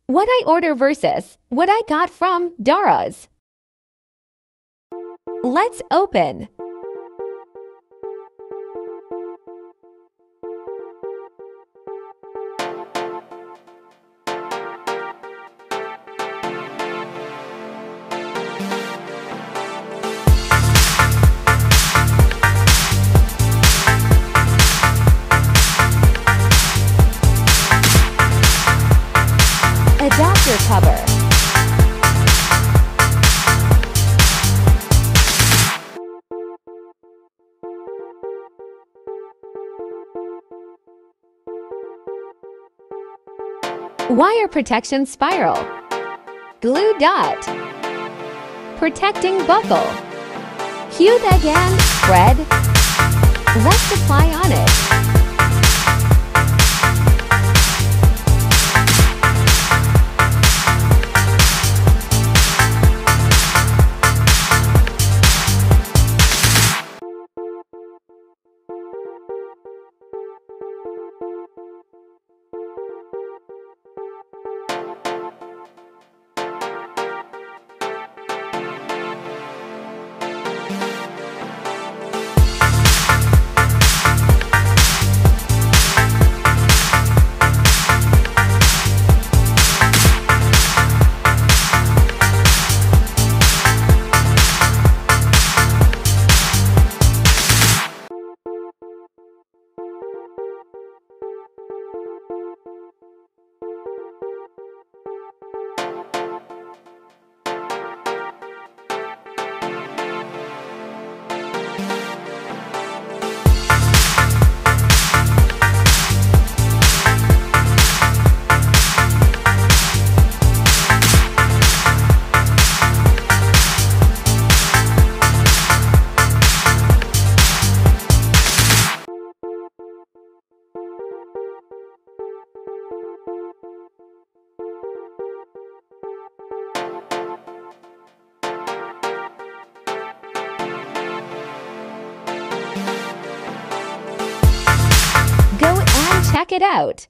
What I order versus what I got from daraz. Let's open. Adapter cover. Wire protection spiral. Glue dot. Protecting buckle. Cue again, spread. Let's apply on it. Go and check it out.